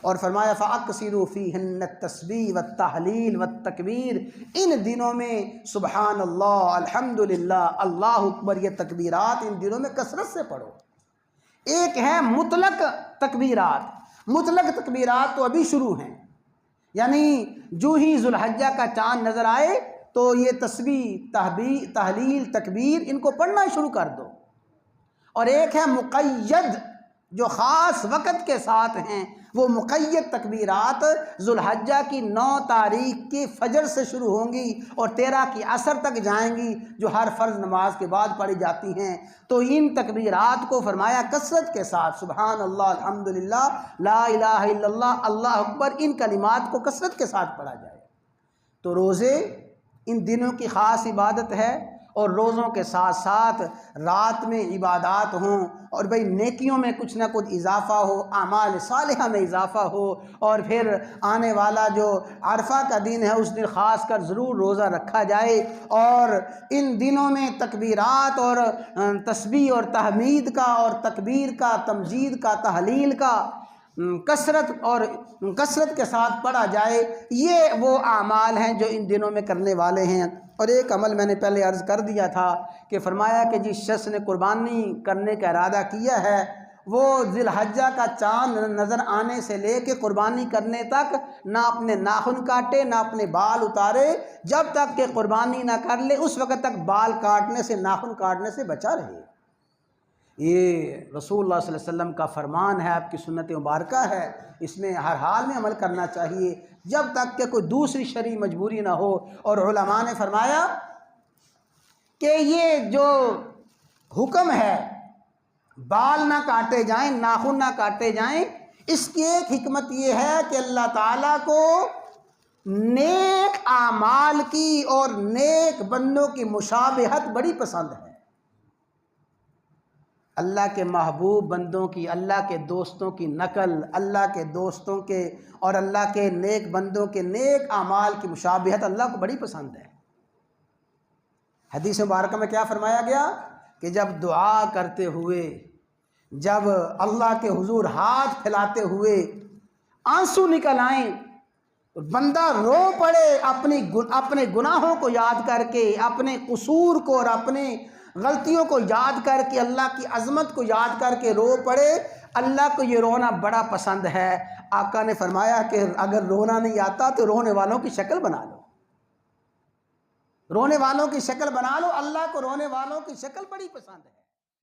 اور فرمایا فَأَقْصِرُوا فِيهِنَّ التَّسْبِيحَ وَالتَّحْلِيلَ وَالتَّکبیر، ان دنوں میں سبحان اللہ، الحمدللہ، اللہ اکبر، یہ تکبیرات ان دنوں میں کثرت سے پڑھو۔ ایک ہے مطلق تکبیرات، مطلق تکبیرات تو ابھی شروع ہیں، یعنی جو ہی ذوالحجہ کا چاند نظر آئے تو یہ تسبیح، تحلیل، تکبیر ان کو پڑھنا شروع کر دو۔ اور ایک ہے مقید، جو خاص وقت کے ساتھ ہیں، وہ مقید تکبیرات ذوالحجہ کی 9 تاریخ کی فجر سے شروع ہوں گی اور 13 کی عصر تک جائیں گی، جو ہر فرض نماز کے بعد پڑھی جاتی ہیں۔ تو ان تکبیرات کو فرمایا کثرت کے ساتھ، سبحان اللہ، الحمدللہ، لا الہ الا اللہ، اللہ اکبر، ان کلمات کو کثرت کے ساتھ پڑھا جائے۔ تو روزے ان دنوں کی خاص عبادت ہے، اور روزوں کے ساتھ ساتھ رات میں عبادات ہوں، اور بھئی نیکیوں میں کچھ نہ کچھ اضافہ ہو، اعمال صالحہ میں اضافہ ہو، اور پھر آنے والا جو عرفہ کا دن ہے اس دن خاص کر ضرور روزہ رکھا جائے، اور ان دنوں میں تکبیرات اور تسبیح اور تحمید کا اور تکبیر کا، تمجید کا، تحلیل کا کثرت کے ساتھ پڑھا جائے۔ یہ وہ اعمال ہیں جو ان دنوں میں کرنے والے ہیں۔ اور ایک عمل میں نے پہلے عرض کر دیا تھا کہ فرمایا کہ جس شخص نے قربانی کرنے کا ارادہ کیا ہے، وہ ذی الحجہ کا چاند نظر آنے سے لے کے قربانی کرنے تک نہ اپنے ناخن کاٹے، نہ اپنے بال اتارے، جب تک کہ قربانی نہ کر لے اس وقت تک بال کاٹنے سے، ناخن کاٹنے سے بچا رہے۔ یہ رسول اللہ صلی اللہ علیہ وسلم کا فرمان ہے، آپ کی سنت مبارکہ ہے، اس میں ہر حال میں عمل کرنا چاہیے جب تک کہ کوئی دوسری شرعی مجبوری نہ ہو۔ اور علماء نے فرمایا کہ یہ جو حکم ہے بال نہ کاٹے جائیں، ناخن نہ کاٹے جائیں، اس کی ایک حکمت یہ ہے کہ اللہ تعالیٰ کو نیک اعمال کی اور نیک بندوں کی مشابہت بڑی پسند ہے۔ اللہ کے محبوب بندوں کی، اللہ کے دوستوں کی نقل، اللہ کے دوستوں کے اور اللہ کے نیک بندوں کے نیک اعمال کی مشابہت اللہ کو بڑی پسند ہے۔ حدیث مبارکہ میں کیا فرمایا گیا کہ جب دعا کرتے ہوئے، جب اللہ کے حضور ہاتھ پھیلاتے ہوئے آنسو نکل آئیں، بندہ رو پڑے اپنے گناہوں کو یاد کر کے، اپنے قصور کو اور اپنے غلطیوں کو یاد کر کے، اللہ کی عظمت کو یاد کر کے رو پڑے، اللہ کو یہ رونا بڑا پسند ہے۔ آقا نے فرمایا کہ اگر رونا نہیں آتا تو رونے والوں کی شکل بنا لو، رونے والوں کی شکل بنا لو، اللہ کو رونے والوں کی شکل بڑی پسند ہے۔